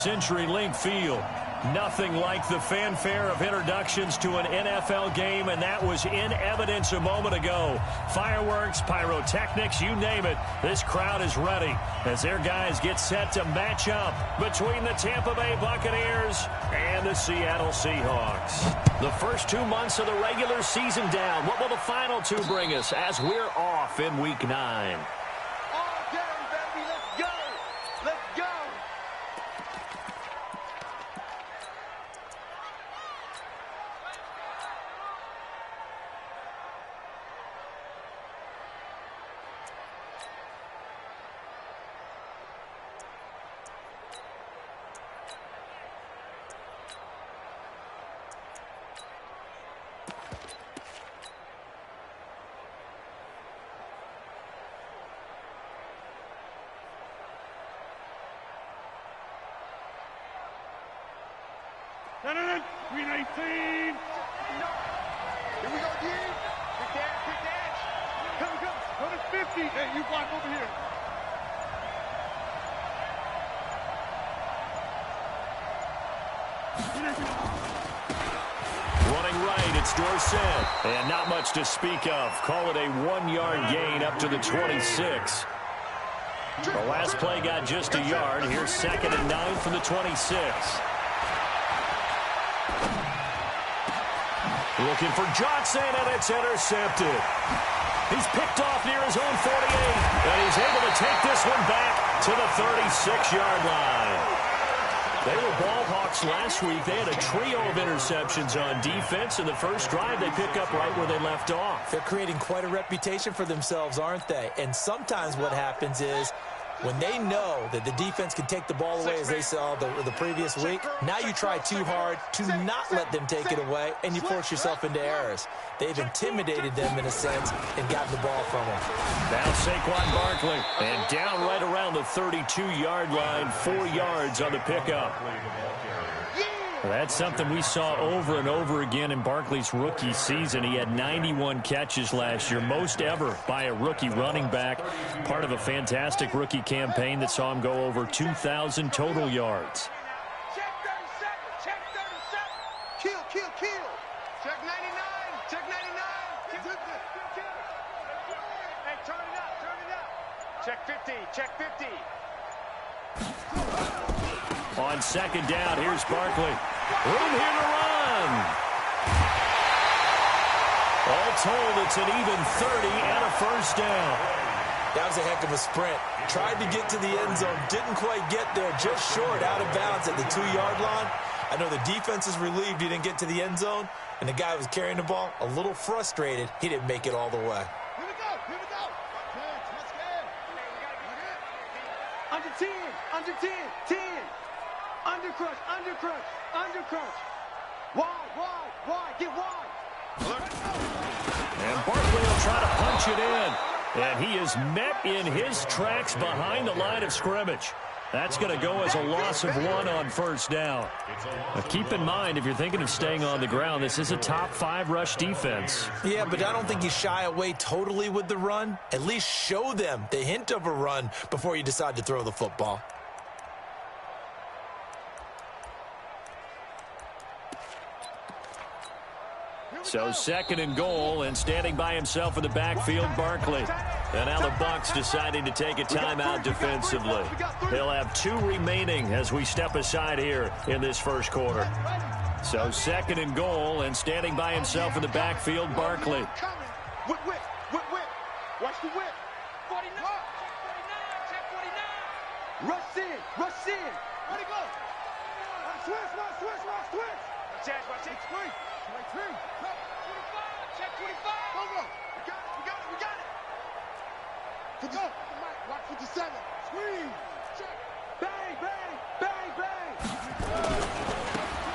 CenturyLink Field. Nothing like the fanfare of introductions to an NFL game, and that was in evidence a moment ago. Fireworks, pyrotechnics, you name it. This crowd is ready as their guys get set to match up between the Tampa Bay Buccaneers and the Seattle Seahawks. The first 2 months of the regular season down. What will the final two bring us as we're off in Week 9? Green 18. Here we go, D. Quick dash. Come. Go to 50. Hey, you block over here. Running right, it's Dorsett. And not much to speak of. Call it a 1-yard gain up to the 26. The last play got just a yard. Here's 2nd and 9 from the 26. Looking for Johnson, and it's intercepted. He's picked off near his own 48, and he's able to take this one back to the 36-yard line. They were ball hawks last week. They had a trio of interceptions on defense. In the first drive, they pick up right where they left off. They're creating quite a reputation for themselves, aren't they? And sometimes what happens is when they know that the defense can take the ball away, as they saw the previous week, now you try too hard to not let them take it away, and you force yourself into errors. They've intimidated them in a sense and gotten the ball from them. Now Saquon Barkley, and down right around the 32-yard line, 4 yards on the pickup. That's something we saw over and over again in Barkley's rookie season. He had 91 catches last year, most ever by a rookie running back. Part of a fantastic rookie campaign that saw him go over 2,000 total yards. Check 37. Check 37. Kill. Check 99. Check 99. Hey, turn it up. Check 50. Check 50. On 2nd down, here's Barkley. Room here to run. All told, it's an even 30 and a first down. That was a heck of a sprint. Tried to get to the end zone, didn't quite get there, just short, out of bounds at the 2-yard line. I know the defense is relieved he didn't get to the end zone, and the guy who was carrying the ball, a little frustrated, he didn't make it all the way. Here we go. Let's go. Under 10. 10. Undercrush. Wide. Get wide. And Barkley will try to punch it in. And he is met in his tracks behind the line of scrimmage. That's going to go as a loss of 1 on first down. But keep in mind, if you're thinking of staying on the ground, this is a top 5 rush defense. Yeah, but I don't think you shy away totally with the run. At least show them the hint of a run before you decide to throw the football. So 2nd and goal, and standing by himself in the backfield, Barkley. And now the Bucs deciding to take a timeout defensively. They'll have 2 remaining as we step aside here in this first quarter. So 2nd and goal, and standing by himself in the backfield, Barkley. Whip. Watch the whip. 49. Check 49. Rush in. Where'd he go? Switch. Check 3. Check 25. Go. We got it. 57. Watch 57. Squeeze. Check. Bang.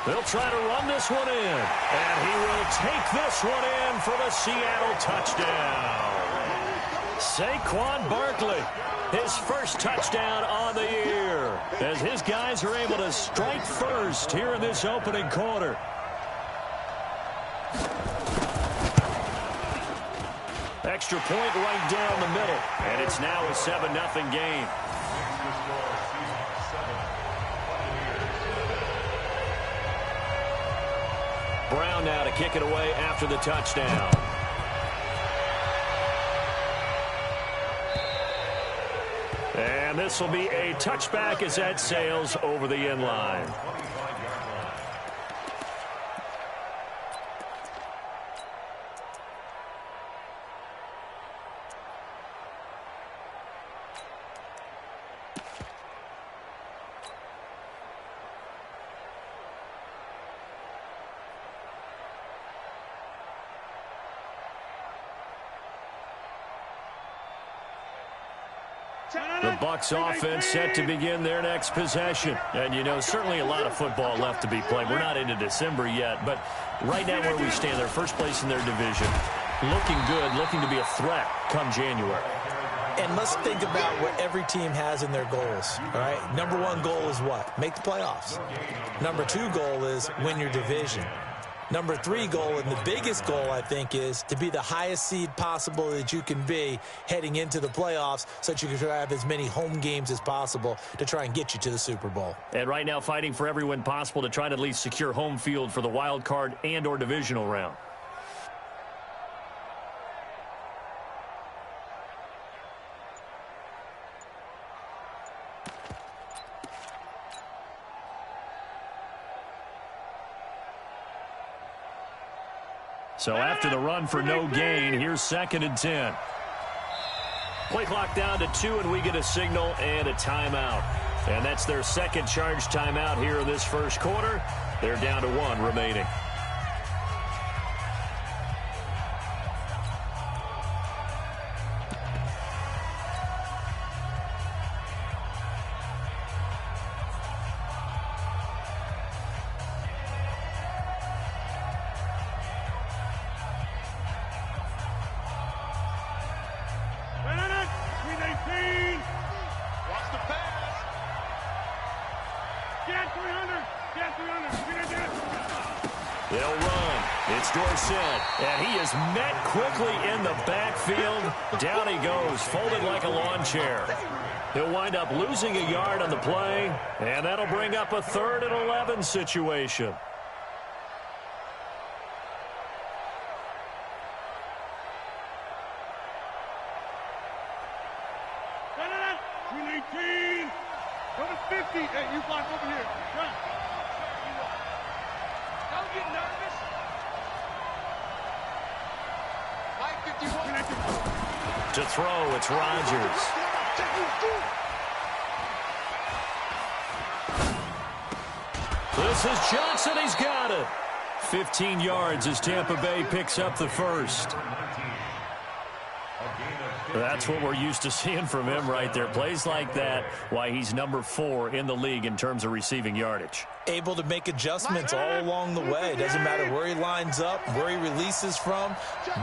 They'll try to run this one in. And he will take this one in for the Seattle touchdown. Saquon Barkley, his first touchdown on the year, as his guys are able to strike first here in this opening quarter. Extra point right down the middle, and it's now a 7-0 game. Brown now to kick it away after the touchdown. And this will be a touchback as that sails over the end line. The Bucs offense set to begin their next possession. And, you know, certainly a lot of football left to be played. We're not into December yet, but right now where we stand, they're first place in their division. Looking good, looking to be a threat come January. And let's think about what every team has in their goals, all right? Number one goal is what? Make the playoffs. Number two goal is win your division. Number three goal, and the biggest goal, I think, is to be the highest seed possible that you can be heading into the playoffs so that you can have as many home games as possible to try and get you to the Super Bowl. And right now fighting for every win possible to try to at least secure home field for the wild card and or divisional round. So after the run for no gain, here's 2nd and 10. Play clock down to 2, and we get a signal and a timeout. And that's their second charge timeout here in this first quarter. They're down to 1 remaining. They'll run. It's Dorsett, and he is met quickly in the backfield. Down he goes, folded like a lawn chair. He'll wind up losing a yard on the play, and that'll bring up a 3rd and 11 situation. Number 50. Hey, you block over here. Run. Don't get nervous. To throw, it's Rodgers. This is Johnson. He's got it. 15 yards as Tampa Bay picks up the first. That's what we're used to seeing from him right there. Plays like that, why he's number 4 in the league in terms of receiving yardage. Able to make adjustments all along the way. Doesn't matter where he lines up, where he releases from.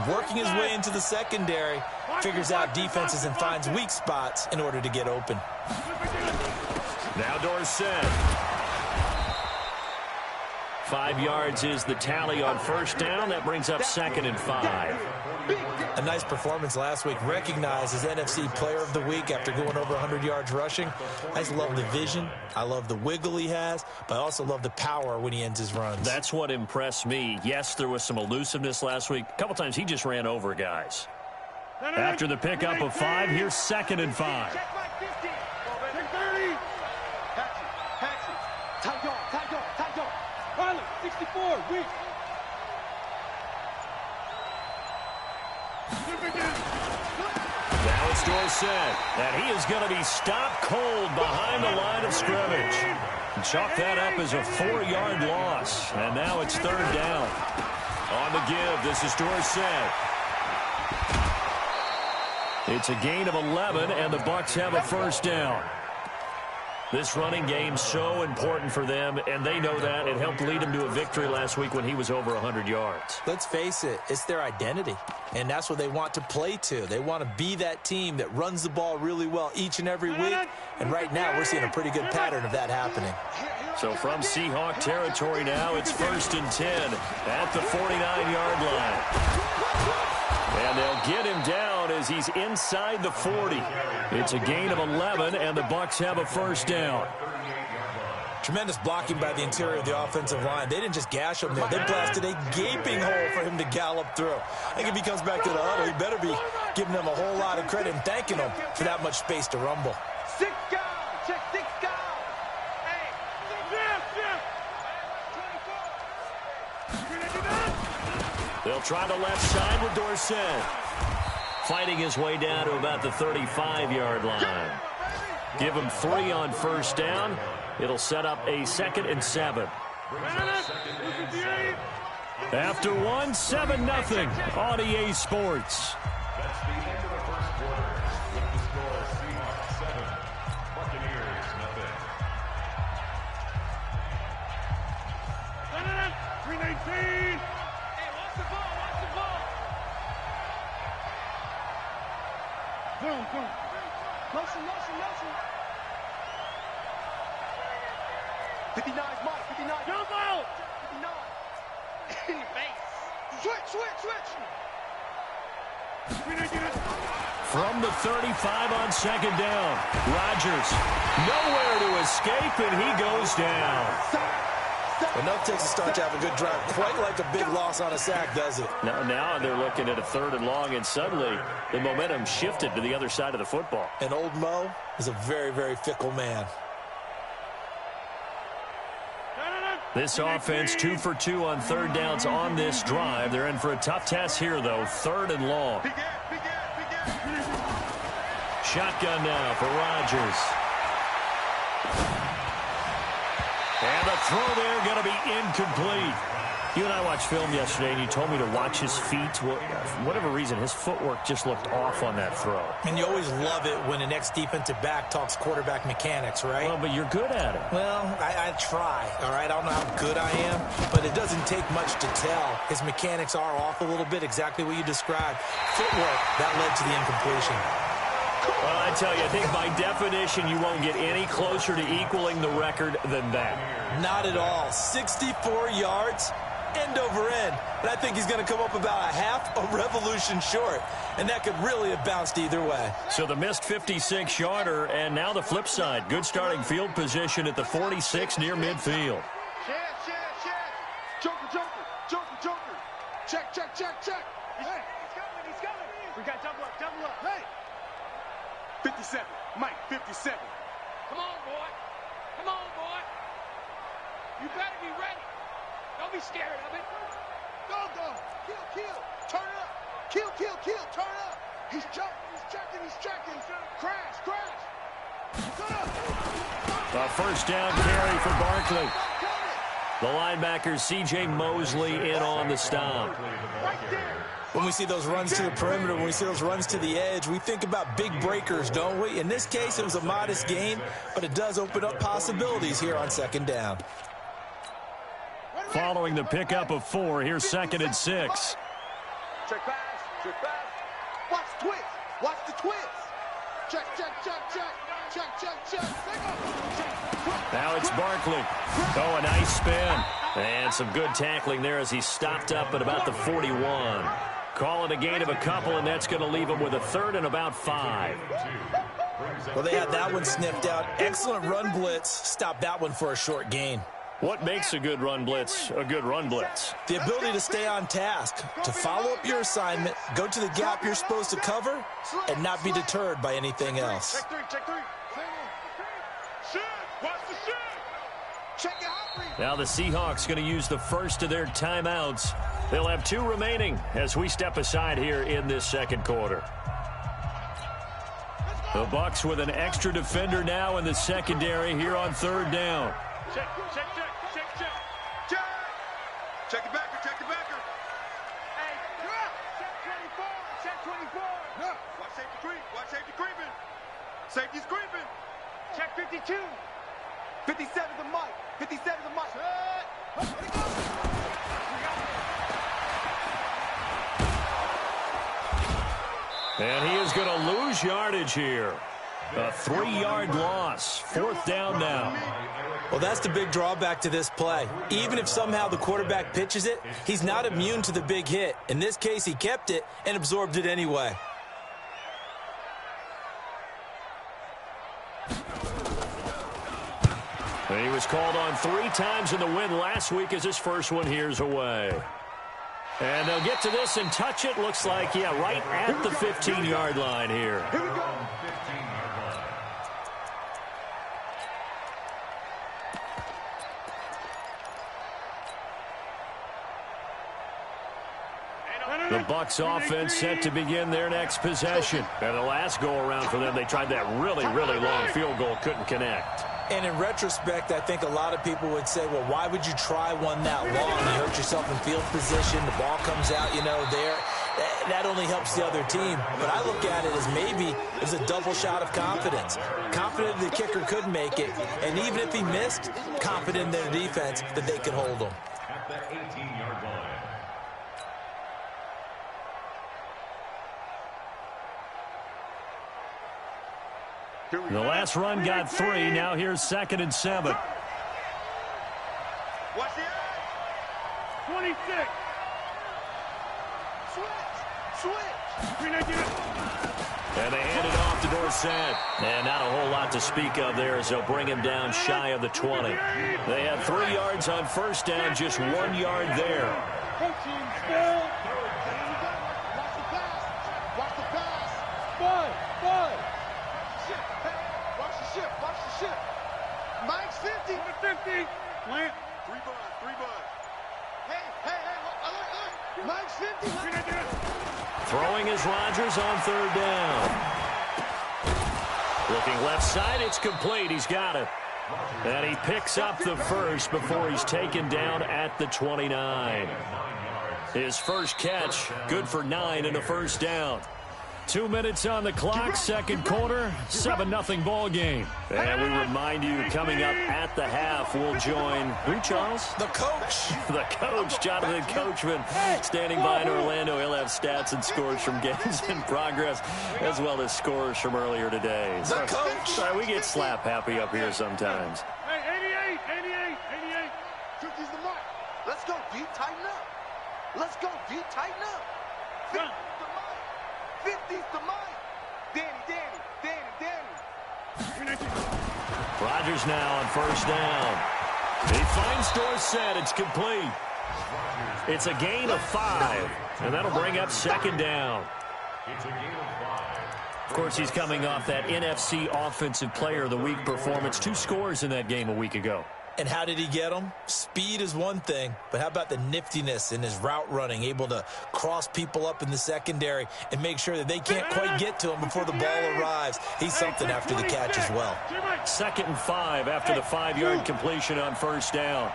Working his way into the secondary, figures out defenses and finds weak spots in order to get open. Now Dorsett. 5 yards is the tally on first down. That brings up 2nd and 5. A nice performance last week. Recognized as NFC Player of the Week after going over 100 yards rushing. I just love the vision. I love the wiggle he has, but I also love the power when he ends his runs. That's what impressed me. Yes, there was some elusiveness last week. A couple times he just ran over guys. After the pickup of 5, here's 2nd and 5. Check my 50. Check 30. Tight dog. Riley, 64, weak. Now it's Dorsett, and he is going to be stopped cold behind the line of scrimmage. Chalk that up as a 4-yard loss, and now it's 3rd down. On the give, this is Dorsett. It's a gain of 11, and the Bucs have a first down. This running game so important for them, and they know that. It helped lead them to a victory last week when he was over 100 yards. Let's face it, it's their identity, and that's what they want to play to. They want to be that team that runs the ball really well each and every week, and right now we're seeing a pretty good pattern of that happening. So from Seahawk territory now, it's 1st and 10 at the 49-yard line. And they'll get him down as he's inside the 40. It's a gain of 11, and the Bucs have a first down. Tremendous blocking by the interior of the offensive line. They didn't just gash him there. They blasted a gaping hole for him to gallop through. I think if he comes back to the huddle, he better be giving them a whole lot of credit and thanking them for that much space to rumble. 6 guys. Check 6 guys. Hey. They'll try the left side with Dorsett. Fighting his way down to about the 35-yard line. Give him 3 on first down. It'll set up a 2nd and 7. After 1, 7-0 on EA Sports. That's the end of the first quarter. With the score, Seahawks 7, Buccaneers 0. 319. Hey, watch the ball. Watch the ball. Boom, boom. Motion. 59 Mike. 59. Jump out. 59. In your face. Switch. From the 35 on 2nd down. Rodgers nowhere to escape, and he goes down. Enough takes a start to have a good drive. Quite like a big loss on a sack, does it? Now they're looking at a 3rd and long, and suddenly the momentum shifted to the other side of the football. And old Mo is a very, very fickle man. This offense 2 for 2 on 3rd downs on this drive. They're in for a tough test here, though. 3rd and long. Shotgun now for Rodgers. And the throw there going to be incomplete. You and I watched film yesterday, and you told me to watch his feet. Well, for whatever reason, his footwork just looked off on that throw. And you always love it when an ex-defensive back talks quarterback mechanics, right? Well, but you're good at it. Well, I try, all right? I don't know how good I am, but it doesn't take much to tell. His mechanics are off a little bit, exactly what you described. Footwork, that led to the incompletion. Well, I tell you, I think by definition you won't get any closer to equaling the record than that. Not at all. 64 yards, end over end. And I think he's going to come up about a half a revolution short. And that could really have bounced either way. So the missed 56-yarder, and now the flip side. Good starting field position at the 46 near midfield. Joker. Check. Hey, he's coming. We got double up. Hey. 57. Mike, 57. Come on, boy. You better be ready. Don't be scared of it. Go. Kill. Turn up. Kill. Turn up. He's checking. Crash. Turn up. A first down carry for Barkley. The linebacker, C.J. Mosley, in on the stop. Right there. When we see those runs to the perimeter, when we see those runs to the edge, we think about big breakers, don't we? In this case, it was a modest gain, but it does open up possibilities here on 2nd down. Following the pickup of 4, here's 2nd and 6. Check pass. Watch the twist. Check. Now it's Barkley. Oh, a nice spin. And some good tackling there as he stopped up at about the 41. Call it a gain of a couple, and that's going to leave him with a 3rd and about 5. Well, they had that one sniffed out. Excellent run blitz. Stopped that one for a short gain. What makes a good run blitz a good run blitz? The ability to stay on task, to follow up your assignment, go to the gap you're supposed to cover, and not be deterred by anything else. Check 3. Watch the shoot. Check it out. Now the Seahawks going to use the first of their timeouts. They'll have 2 remaining as we step aside here in this 2nd quarter. The Bucs with an extra defender now in the secondary here on 3rd down. Check. Check your backer. Hey, check 24. No. Watch safety creeping. Safety's creeping. Check 52. 57 the Mike. And he is going to lose yardage here. A 3-yard loss. 4th down now. Well, that's the big drawback to this play. Even if somehow the quarterback pitches it, he's not immune to the big hit. In this case, he kept it and absorbed it anyway. The He was called on 3 times in the win last week as his first one here's away. And they'll get to this and touch it. Looks like, yeah, right at the 15-yard line here. Here we go. The Bucs offense set to begin their next possession. And the last go-around for them, they tried that really, really long field goal, couldn't connect. And in retrospect, I think a lot of people would say, well, why would you try one that long? You hurt yourself in field position. The ball comes out, you know, there. That only helps the other team. But I look at it as maybe it was a double shot of confidence. Confident the kicker could make it. And even if he missed, confident in their defense that they could hold him. At the 18-yard line. The last run got 3. Now here's 2nd and 7. Watch it. 26. Switch. And they hand it off to Dorsett. And not a whole lot to speak of there as they'll bring him down shy of the 20. They had 3 yards on first down, just 1 yard there. Coaching still. Watch the pass. Watch the pass. Five. Watch the ship. Watch the ship. Mike's 50. 50. Plant. 3 buds. Hey. Look. Mike's 50. Throwing is Rodgers on 3rd down. Looking left side, it's complete. He's got it. And he picks up the first before he's taken down at the 29. His first catch, good for 9 and a first down. 2 minutes on the clock, second quarter, 7-0 ball game. And we remind you, coming up at the half, we'll join, who, Charles? The coach. The coach, Jonathan Coachman, standing by in Orlando. He'll have stats and scores from games in progress, as well as scores from earlier today. The coach. Sorry, we get slap happy up here sometimes. Hey, 88. 50's the mark. Let's go, D. Tighten up. Let's go, D. Tighten up. 50's the mark. 50's the mark. Danny. Rodgers now on first down. He finds Dorsett. It's complete. It's a gain of 5, and that'll bring up 2nd down. It's a gain of 5. Of course, he's coming off that NFC Offensive Player of the Week performance. 2 scores in that game a week ago. And how did he get them? Speed is one thing, but how about the niftiness in his route running, able to cross people up in the secondary and make sure that they can't quite get to him before the ball arrives. He's something after the catch as well. 2nd and 5 after the 5-yard completion on first down.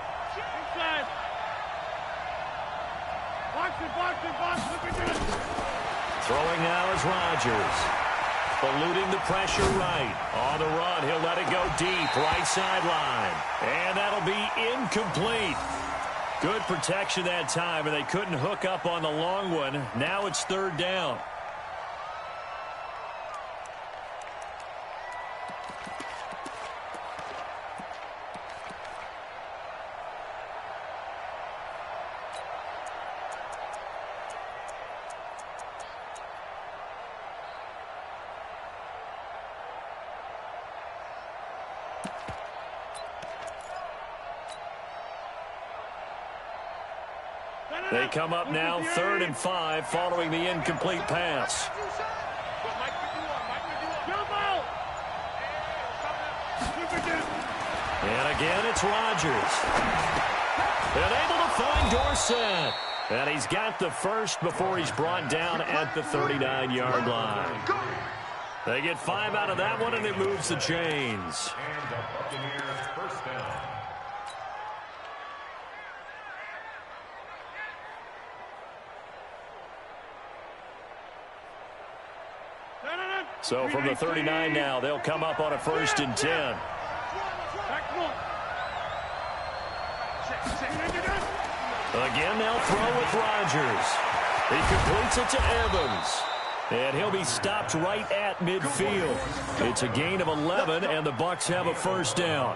Throwing now is Rodgers. Eluding the pressure right. On the run, he'll let it go deep, right sideline. And that'll be incomplete. Good protection that time, and they couldn't hook up on the long one. Now it's 3rd down. They come up now 3rd and 5 following the incomplete pass. And again, it's Rodgers. And able to find Dorsett. And he's got the first before he's brought down at the 39-yard line. They get 5 out of that one, and it moves the chains. And the Buccaneers first down. So from the 39 now, they'll come up on a 1st and 10. Again, they'll throw with Rodgers. He completes it to Evans. And he'll be stopped right at midfield. It's a gain of 11, and the Bucs have a first down.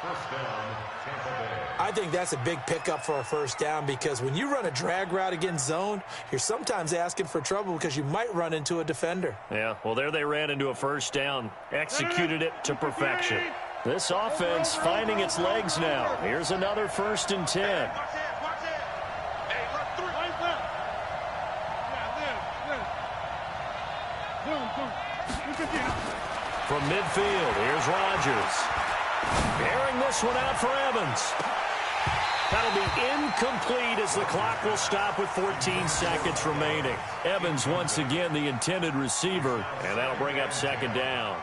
First down, Tampa Bay. I think that's a big pickup for a first down because when you run a drag route against zone, you're sometimes asking for trouble because you might run into a defender. Yeah, well, there they ran into a first down, executed it to perfection. This offense finding its legs now. Here's another 1st and 10. From midfield, here's Rodgers. Airing this one out for Evans. That'll be incomplete as the clock will stop with 14 seconds remaining. Evans once again the intended receiver, and that'll bring up 2nd down.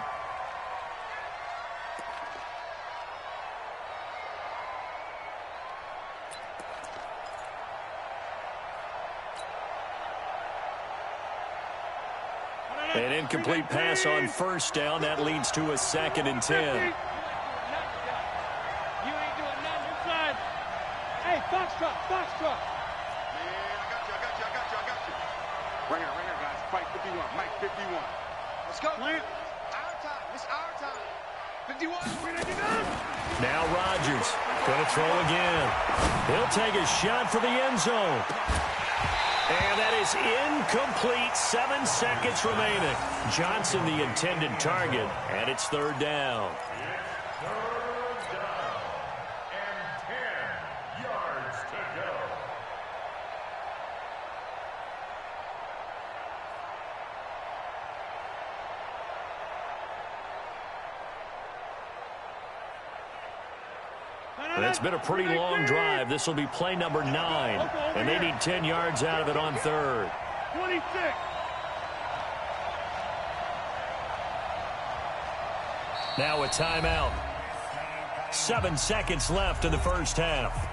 An incomplete pass on 1st down. That leads to a 2nd and 10. You ain't doing nothing inside. Hey, Foxtrot, Foxtrot. Yeah, I got you. Right here, guys. Fight 51. Mike 51. Let's go. Our time. It's our time. 51. Now Rodgers going to throw again. He'll take a shot for the end zone. And that is incomplete. 7 seconds remaining. Johnson the intended target, and it's 3rd down. 3rd down and 10 yards to go. And it's been a pretty long drive. This will be play number 9. And they need 10 yards out of it on 3rd. 26. Now a timeout. 7 seconds left in the 1st half.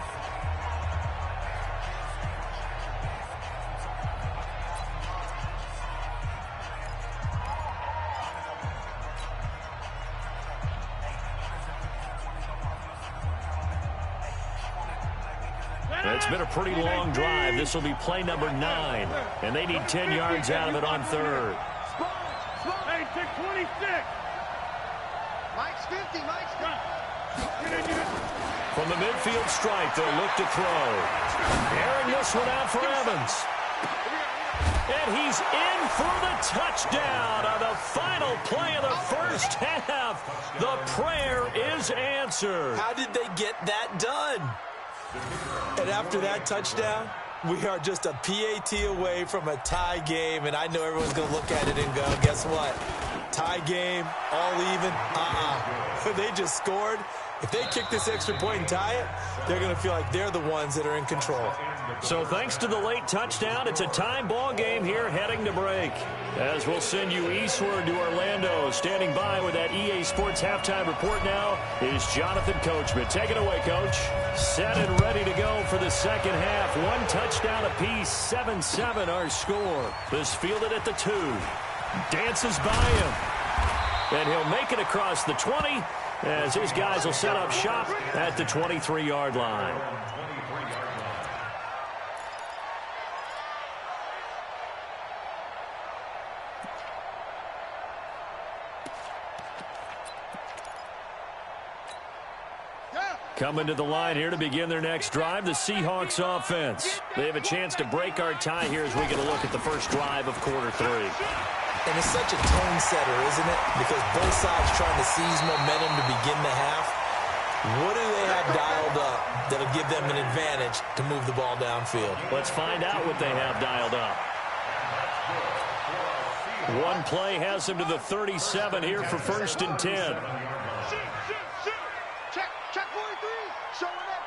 It's been a pretty long drive. This will be play number 9. And they need 10 yards out of it on 3rd. Hey, 26. Mike's 50. Mike's 50. From the midfield stripe, they'll look to throw. Airing this one out for Evans. And he's in for the touchdown on the final play of the 1st half. The prayer is answered. How did they get that done? And after that touchdown, we are just a PAT away from a tie game, and I know everyone's going to look at it and go, guess what? Tie game, all even? They just scored. If they kick this extra point and tie it, they're going to feel like they're the ones that are in control. So thanks to the late touchdown, it's a tie ball game here heading to break. As we'll send you eastward to Orlando. Standing by with that EA Sports halftime report now is Jonathan Coachman. Take it away, Coach. Set and ready to go for the 2nd half. 1 touchdown apiece, 7-7 our score. This fielded at the 2. Dances by him. And he'll make it across the 20 as his guys will set up shop at the 23-yard line. Coming to the line here to begin their next drive, the Seahawks offense. They have a chance to break our tie here as we get a look at the first drive of quarter 3. And it's such a tone setter, isn't it? Because both sides trying to seize momentum to begin the half. What do they have dialed up that'll give them an advantage to move the ball downfield? Let's find out what they have dialed up. One play has them to the 37 here for 1st and 10. Check 43. Showing up.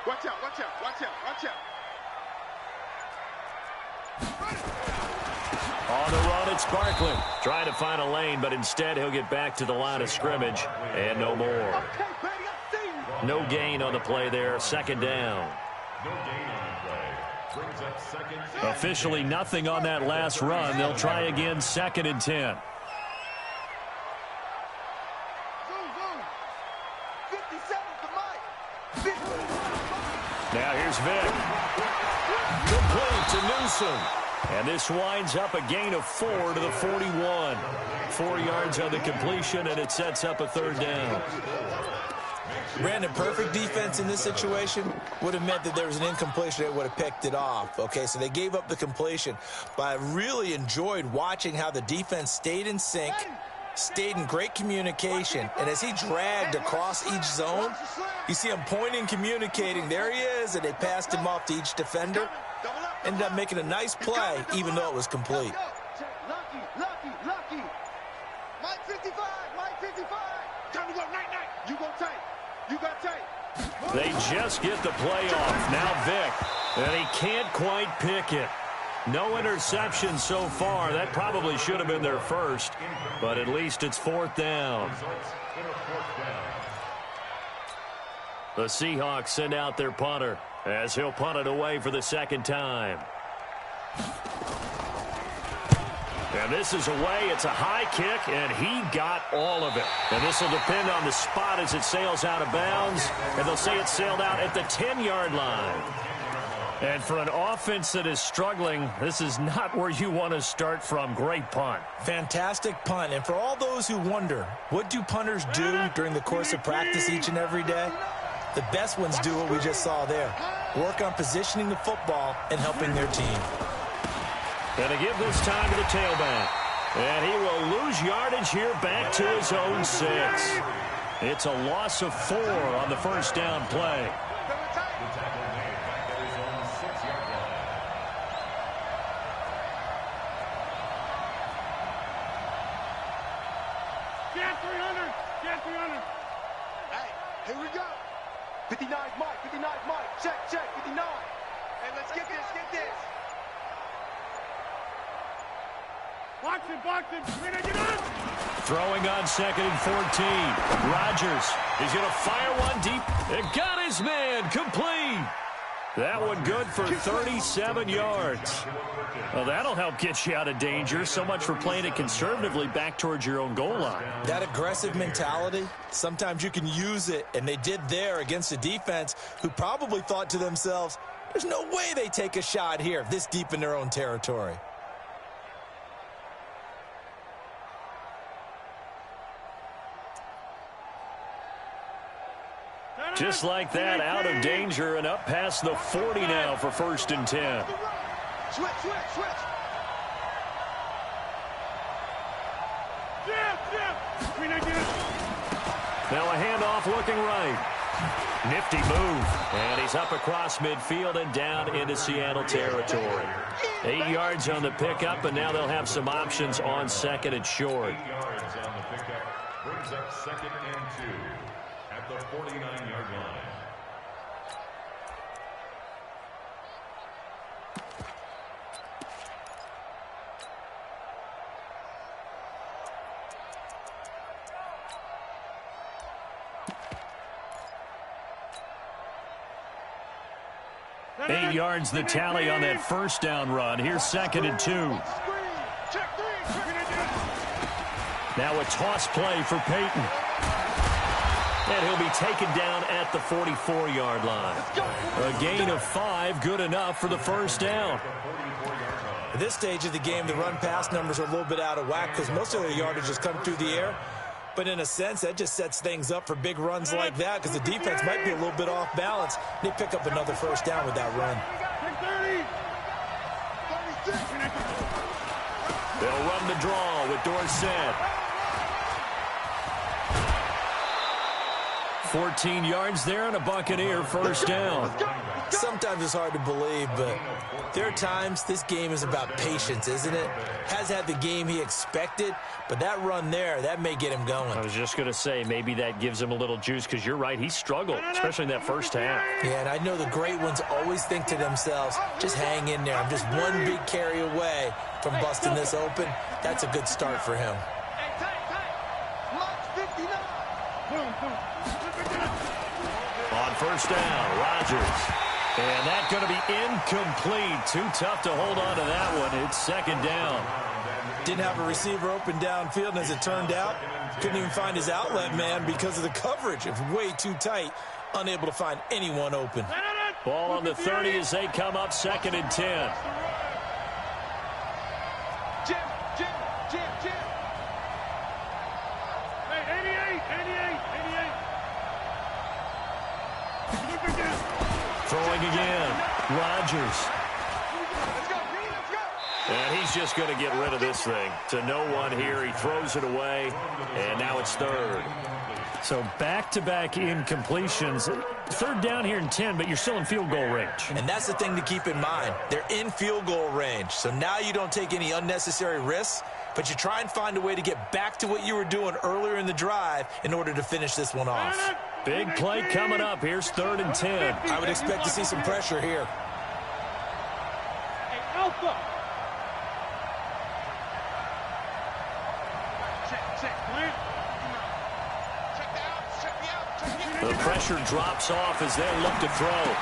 Watch out. On the run, it's Barkley. Trying to find a lane, but instead he'll get back to the line of scrimmage. And no more. No gain on the play there. 2nd down. No gain on the play. Brings up 2nd down. Officially nothing on that last run. They'll try again 2nd and 10. Now here's Vick. Complete to Newsom. And this winds up a gain of 4 to the 41. 4 yards on the completion, and it sets up a 3rd down. Brandon, perfect defense in this situation would have meant that there was an incompletion that would have picked it off. Okay, so they gave up the completion. But I really enjoyed watching how the defense stayed in sync, stayed in great communication. And as he dragged across each zone, you see him pointing, communicating. There he is, and they passed him off to each defender. Ended up making a nice play, even though it was complete. Lucky. Mike 55. Time to go, night. You go tight. They just get the play off. Now Vic, and he can't quite pick it. No interception so far. That probably should have been their first, but at least it's 4th down. The Seahawks send out their punter as he'll punt it away for the 2nd time. And this is away. It's a high kick, and he got all of it. And this will depend on the spot as it sails out of bounds, and they'll say it sailed out at the 10-yard line. And for an offense that is struggling, this is not where you want to start from. Great punt. Fantastic punt. And for all those who wonder, what do punters do during the course of practice each and every day? The best ones do what we just saw there. Work on positioning the football and helping their team. And to give this time to the tailback. And he will lose yardage here back to his own 6. It's a loss of 4 on the 1st down play. Get 300. Hey, here we go. 59 Mike. Check, 59. Hey, let's get this. Box it. We're gonna get up. Throwing on 2nd and 14. Rodgers is going to fire one deep. It got his man complete. That one good for 37 yards. Well, that'll help get you out of danger. So much for playing it conservatively back towards your own goal line. That aggressive mentality, sometimes you can use it, and they did there against a defense who probably thought to themselves, there's no way they take a shot here this deep in their own territory. Just like that, out of danger and up past the 40 now for 1st and 10. Switch. Now a handoff looking right. Nifty move. And he's up across midfield and down into Seattle territory. 8 yards on the pickup, and now they'll have some options on 2nd and short. 8 yards on the pickup brings up 2nd and 2 at the 49-yard line. Eight yards the tally on that 1st down run. Here's 2nd and 2. Now a toss play for Peyton. And he'll be taken down at the 44-yard line. A gain of 5, good enough for the 1st down. At this stage of the game, the run-pass numbers are a little bit out of whack because most of their yardage has come through the air. But in a sense, that just sets things up for big runs like that because the defense might be a little bit off balance. They pick up another 1st down with that run. They'll run the draw with Dorsett. 14 yards there and a Buccaneer 1st down. Sometimes it's hard to believe, but there are times this game is about patience, isn't it? Has had the game he expected, but that run there, that may get him going. I was just going to say, maybe that gives him a little juice because you're right, he struggled, especially in that 1st half. Yeah, and I know the great ones always think to themselves, just hang in there. I'm just one big carry away from busting this open. That's a good start for him. On 1st down, Rodgers. And that's going to be incomplete. Too tough to hold on to that one. It's 2nd down. Didn't have a receiver open downfield, and as it turned out, couldn't even find his outlet man because of the coverage. It was way too tight, unable to find anyone open. Ball on the 30 as they come up 2nd and 10. Jim. Hey, 88. Throwing again. Rodgers. Let's go. And he's he's just going to get rid of this thing. To no one here. He throws it away, and now it's third. So back-to-back incompletions. Third down here in 10, but you're still in field goal range. And that's the thing to keep in mind. They're in field goal range. So now you don't take any unnecessary risks, but you try and find a way to get back to what you were doing earlier in the drive in order to finish this one off. Big play coming up. Here's 3rd and 10. I would expect to see some pressure here. Hey, Alpha. The pressure drops off as they look to throw.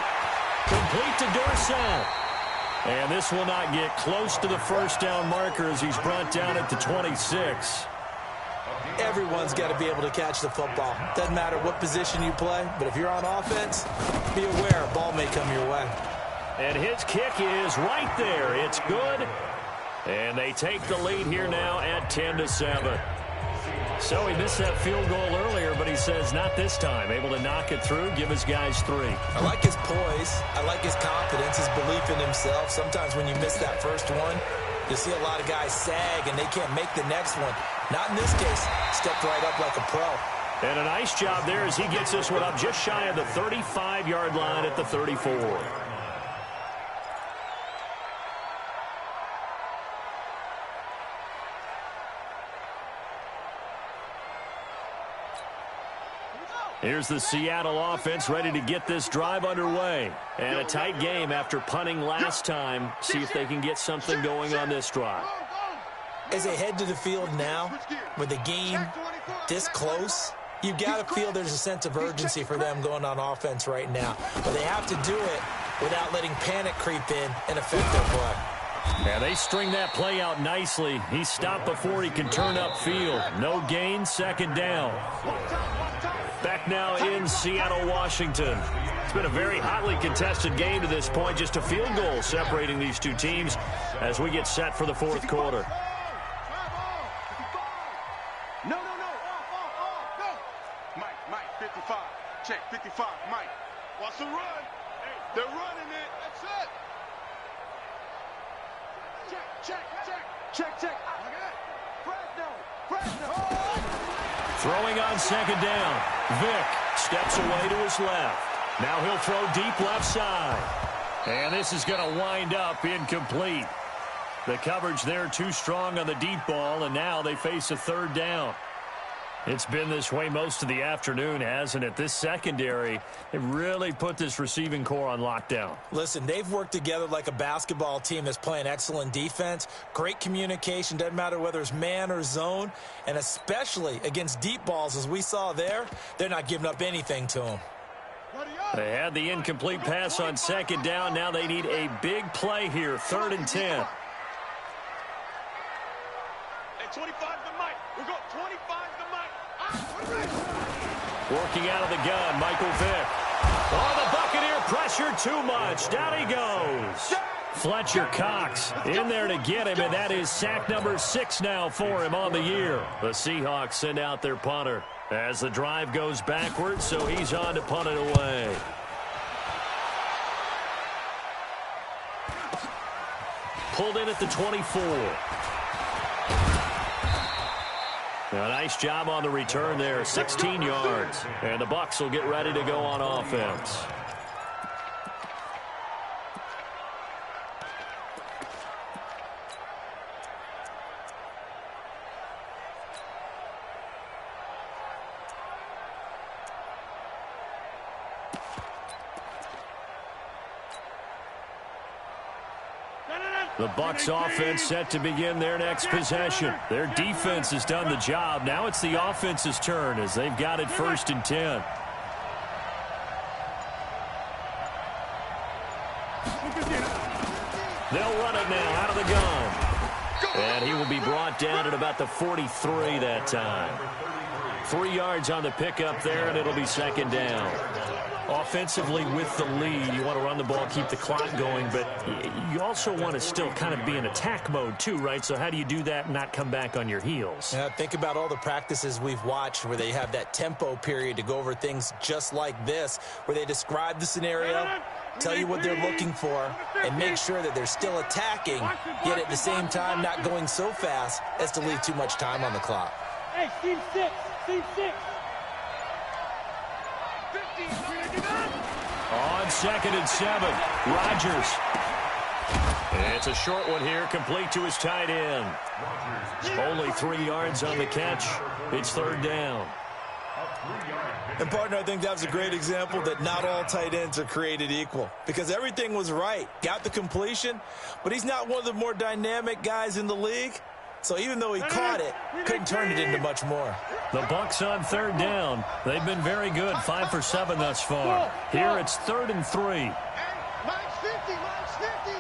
Complete to Dorsett. And this will not get close to the first down marker as he's brought down at the 26. Everyone's got to be able to catch the football. Doesn't matter what position you play, but if you're on offense, be aware a ball may come your way. And his kick is right there. It's good. And they take the lead here now at 10-7. So he missed that field goal earlier, but he says not this time. Able to knock it through, give his guys 3. I like his poise. I like his confidence, his belief in himself. Sometimes when you miss that first one, you see a lot of guys sag and they can't make the next one. Not in this case. Stepped right up like a pro. And a nice job there as he gets this one up just shy of the 35-yard line at the 34. Here's the Seattle offense ready to get this drive underway. And a tight game after punting last time. See if they can get something going on this drive. As they head to the field now, with the game this close, you've got to feel there's a sense of urgency for them going on offense right now. But they have to do it without letting panic creep in and affect their play. Yeah, they string that play out nicely. He stopped before he can turn upfield. No gain, 2nd down. Back now in Seattle, Washington. It's been a very hotly contested game to this point. Just a field goal separating these two teams as we get set for the 4th quarter. No. Mike, 55. Check, 55, Mike. Watch the run. Hey, they're running it. That's it. Check. Fresno. Throwing on 2nd down. Vick steps away to his left. Now he'll throw deep left side. And this is going to wind up incomplete. The coverage there too strong on the deep ball, and now they face a 3rd down. It's been this way most of the afternoon, hasn't it? This secondary, they really put this receiving core on lockdown. Listen, they've worked together like a basketball team that's playing excellent defense. Great communication, doesn't matter whether it's man or zone. And especially against deep balls, as we saw there, they're not giving up anything to them. They had the incomplete pass on 2nd down. Now they need a big play here, 3rd and 10. Hey, 25 to Mike. We're going 25 to Mike. Working out of the gun, Michael Vick. Oh, the Buccaneer pressure too much. Down he goes. Fletcher Cox in there to get him, and that is sack number 6 now for him on the year. The Seahawks send out their punter as the drive goes backwards, so he's on to punt it away. Pulled in at the 24. A nice job on the return there, 16 yards. And the Bucs will get ready to go on offense. The Bucs offense set to begin their next possession. Their defense has done the job. Now it's the offense's turn as they've got it 1st and 10. They'll run it now out of the gun. And he will be brought down at about the 43 that time. 3 yards on the pickup there, and it'll be 2nd down. offensively with the lead. You want to run the ball, keep the clock going, but you also want to still kind of be in attack mode too, right? So how do you do that and not come back on your heels? Yeah, think about all the practices we've watched where they have that tempo period to go over things just like this, where they describe the scenario, tell you what they're looking for, and make sure that they're still attacking, yet at the same time not going so fast as to leave too much time on the clock. Hey, team 6, team 6. On 2nd and 7, Rodgers. It's a short one here, complete to his tight end. Only 3 yards on the catch. It's 3rd down. And, partner, I think that was a great example that not all tight ends are created equal, because everything was right. Got the completion, but he's not one of the more dynamic guys in the league. So even though he caught it, couldn't turn it into much more. The Bucs on 3rd down. They've been very good, 5 for 7 thus far. Here it's 3rd and 3. Mine's 50, mine's 50.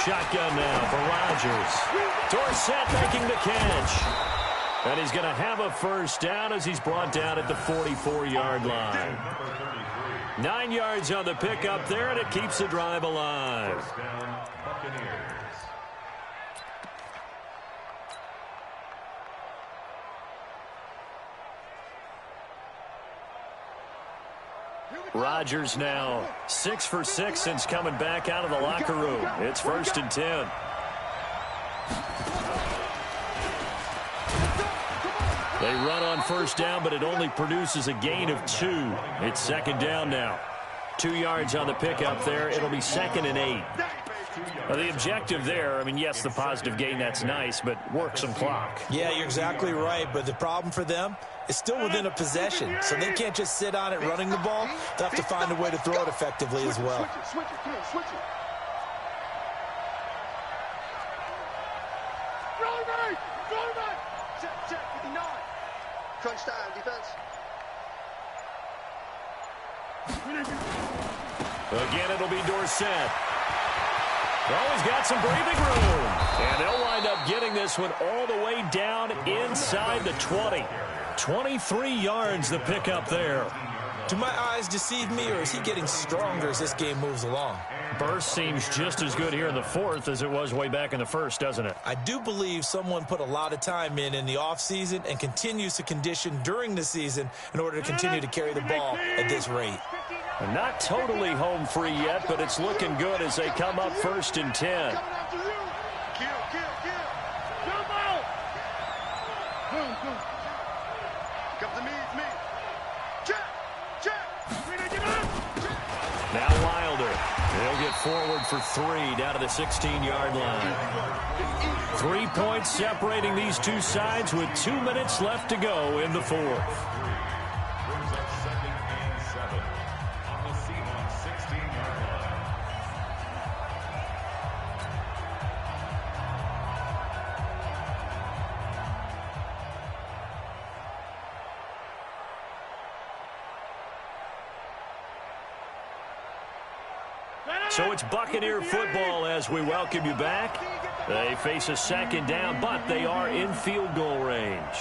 Shotgun now for Rodgers. Dorsett making the catch. And he's going to have a 1st down as he's brought down at the 44-yard line. 9 yards on the pickup there, and it keeps the drive alive. Rodgers now 6 for 6 since coming back out of the locker room. It's 1st and 10. They run on 1st down, but it only produces a gain of 2. It's 2nd down now. 2 yards on the pickup there. It'll be 2nd and 8. Now, the objective there, I mean, yes, the positive gain, that's nice, but work some clock. Yeah, you're exactly right, but the problem for them is still within a possession, so they can't just sit on it running the ball. They'll have to find a way to throw it effectively as well. Switch it, come on, switch it. Throw it. Check, 59. Crunch time, defense. Again, it'll be Dorsett. Oh, he's got some breathing room. And they'll wind up getting this one all the way down inside the 20. 23 yards the pickup there. Do my eyes deceive me, or is he getting stronger as this game moves along? Burst seems just as good here in the 4th as it was way back in the 1st, doesn't it? I do believe someone put a lot of time in the offseason and continues to condition during the season in order to continue to carry the ball at this rate. And not totally home free yet, but it's looking good as they come up 1st and 10. Kill. Jump out. Boom. Come to me, it's me. Check. Now Wilder. He'll get forward for 3 down to the 16-yard line. 3 points separating these two sides with 2 minutes left to go in the 4th. Brings up 2nd and 7 on the Seahawks 16-yard line. So it's Buccaneer football as we welcome you back. They face a 2nd down, but they are in field goal range.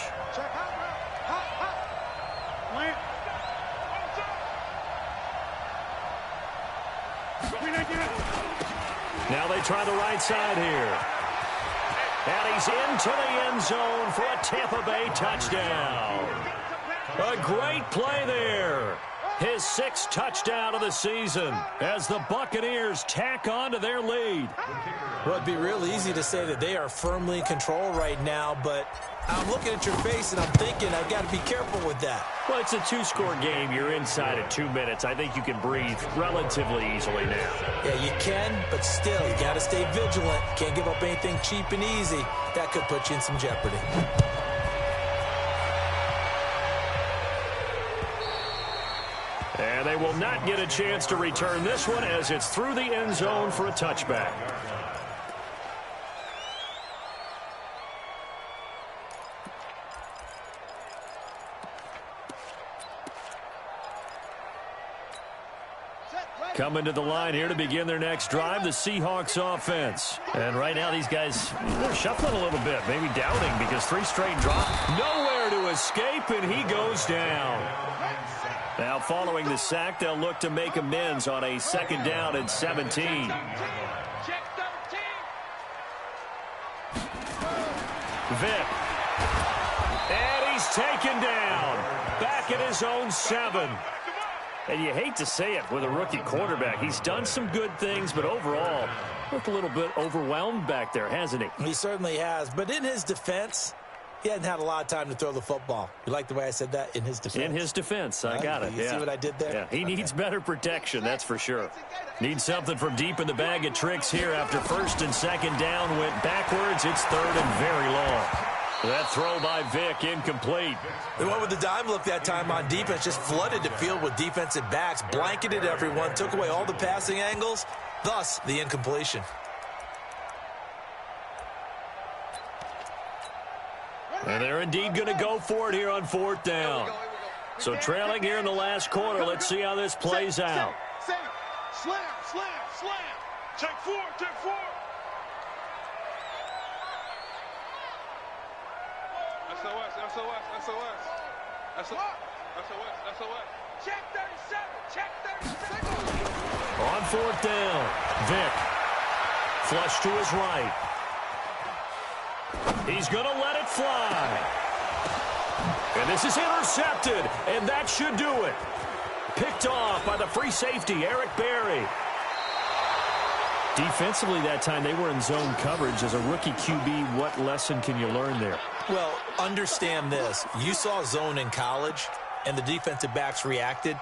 Now they try the right side here. And he's into the end zone for a Tampa Bay touchdown. A great play there. His 6th touchdown of the season as the Buccaneers tack on to their lead. Well, it'd be real easy to say that they are firmly in control right now, but I'm looking at your face and I'm thinking I've got to be careful with that. Well, it's a 2-score game. You're inside at 2 minutes. I think you can breathe relatively easily now. Yeah, you can, but still, you got to stay vigilant. Can't give up anything cheap and easy. That could put you in some jeopardy. And they will not get a chance to return this one as it's through the end zone for a touchback. Coming to the line here to begin their next drive, the Seahawks offense. And right now these guys, they're shuffling a little bit, maybe doubting because 3 straight drops. Nowhere to escape, and he goes down. Now, following the sack, they'll look to make amends on a 2nd down and 17. Vick. And he's taken down. Back at his own 7. And you hate to say it with a rookie quarterback. He's done some good things, but overall, looked a little bit overwhelmed back there, hasn't he? He certainly has. But in his defense, he hasn't had a lot of time to throw the football. You like the way I said that? In his defense? In his defense. I got it. You see what I did there? Yeah, he needs better protection, that's for sure. Needs something from deep in the bag of tricks here after 1st and 2nd down. Went backwards. It's 3rd and very long. That throw by Vick, incomplete. They went with the dime look that time on defense, just flooded the field with defensive backs, blanketed everyone, took away all the passing angles, thus the incompletion. And they're indeed going to go for it here on 4th down. So trailing here in the last quarter, let's see how this plays out. Slam, slam, slam. Take 4, take 4. SOS, SOS, SOS. SOS, SOS, SOS. Check 37, check 37. On 4th down, Vick. Flush to his right. He's going to let it fly. And this is intercepted, and that should do it. Picked off by the free safety, Eric Berry. Defensively that time, they were in zone coverage. As a rookie QB, what lesson can you learn there? Well, understand this. You saw zone in college, and the defensive backs reacted,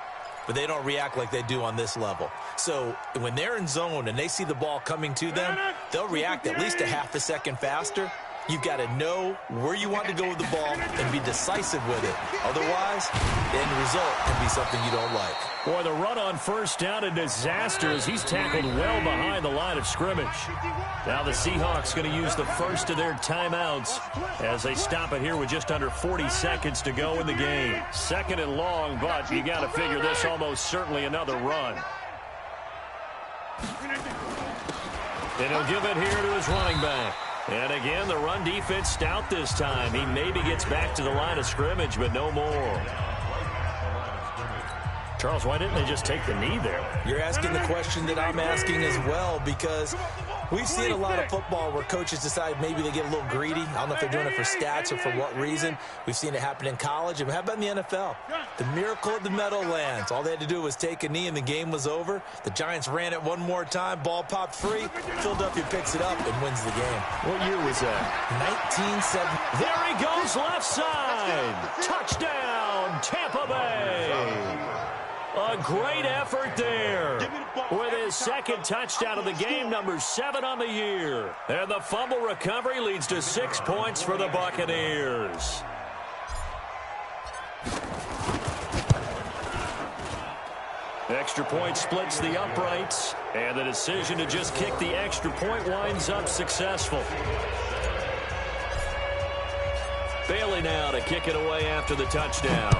but they don't react like they do on this level. So when they're in zone and they see the ball coming to them, they'll react at least a half a second faster. You've got to know where you want to go with the ball and be decisive with it. Otherwise, the end result can be something you don't like. Boy, the run on 1st down, a disaster as he's tackled well behind the line of scrimmage. Now the Seahawks going to use the first of their timeouts as they stop it here with just under 40 seconds to go in the game. 2nd and long, but you got to figure this almost certainly another run. And he'll give it here to his running back. And again, the run defense stout this time. He maybe gets back to the line of scrimmage, but no more. Charles, why didn't they just take the knee there? You're asking the question that I'm asking as well, because we've seen a lot of football where coaches decide maybe they get a little greedy. I don't know if they're doing it for stats or for what reason. We've seen it happen in college. And how about in the NFL? The miracle of the Meadowlands. All they had to do was take a knee and the game was over. The Giants ran it one more time. Ball popped free. Philadelphia picks it up and wins the game. What year was that? 1970. There he goes, left side. Touchdown, Tampa Bay. A great effort there with his 2nd touchdown of the game, number 7 on the year. And the fumble recovery leads to 6 points for the Buccaneers. Extra point splits the uprights, and the decision to just kick the extra point winds up successful. Bailey now to kick it away after the touchdown.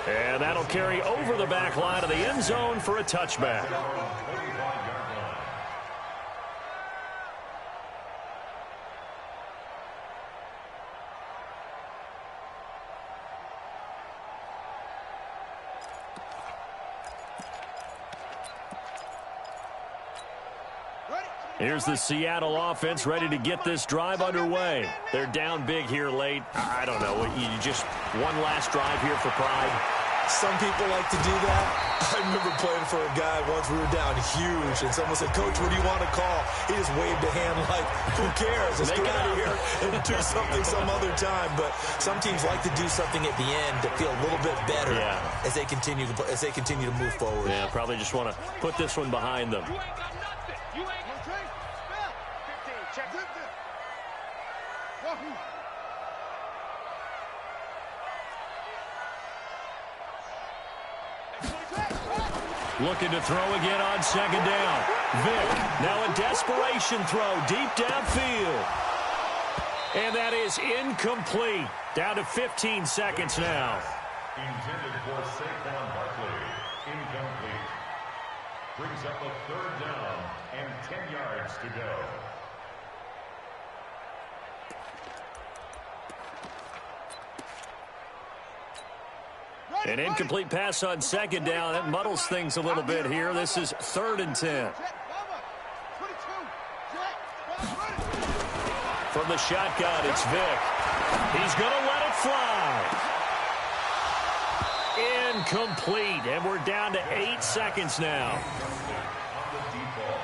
And that'll carry over the back line of the end zone for a touchback. Here's the Seattle offense ready to get this drive underway. They're down big here late. I don't know. You just one last drive here for pride. Some people like to do that. I remember playing for a guy once. We were down huge, and someone said, "Coach, what do you want to call?" He just waved a hand like, "Who cares? Let's get out of here and do something some other time." But some teams like to do something at the end to feel a little bit better as they continue to move forward. Yeah, probably just want to put this one behind them. You ain't got nothing. You ain't got 15. Check it. Looking to throw again on 2nd down. Vick, now a desperation throw deep downfield. And that is incomplete. Down to 15 seconds now. Intended for Saquon Barkley. Incomplete. Brings up a 3rd down and 10 yards to go. An incomplete pass on second down. That muddles things a little bit here. This is 3rd and 10. From the shotgun, it's Vic. He's going to let it fly. Incomplete, and we're down to 8 seconds now. On the deep ball.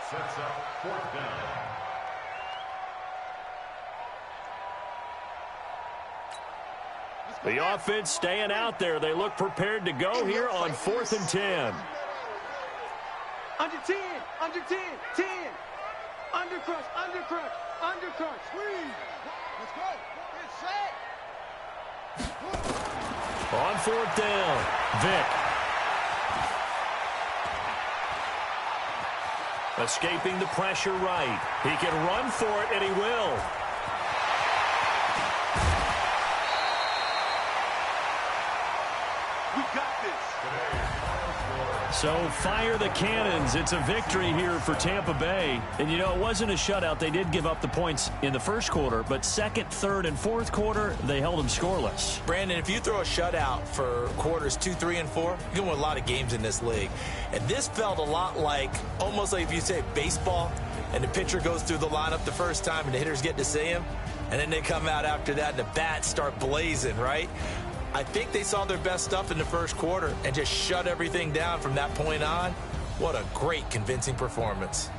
Sets up 4th down. The offense staying out there. They look prepared to go here on 4th and 10. Under 10, under 10, 10. Undercrush, undercrush, undercrush. Squeeze. Let's go. Get set. On 4th down, Vic. Escaping the pressure right. He can run for it, and he will. We got this. So fire the cannons. It's a victory here for Tampa Bay. And, you know, it wasn't a shutout. They did give up the points in the first quarter, but second, third, and fourth quarter, they held them scoreless. Brandon, if you throw a shutout for quarters 2, 3, and 4, you can win a lot of games in this league. And this felt a lot like, almost like if you say baseball, and the pitcher goes through the lineup the first time and the hitters get to see him, and then they come out after that and the bats start blazing, right? I think they saw their best stuff in the first quarter and just shut everything down from that point on. What a great, convincing performance.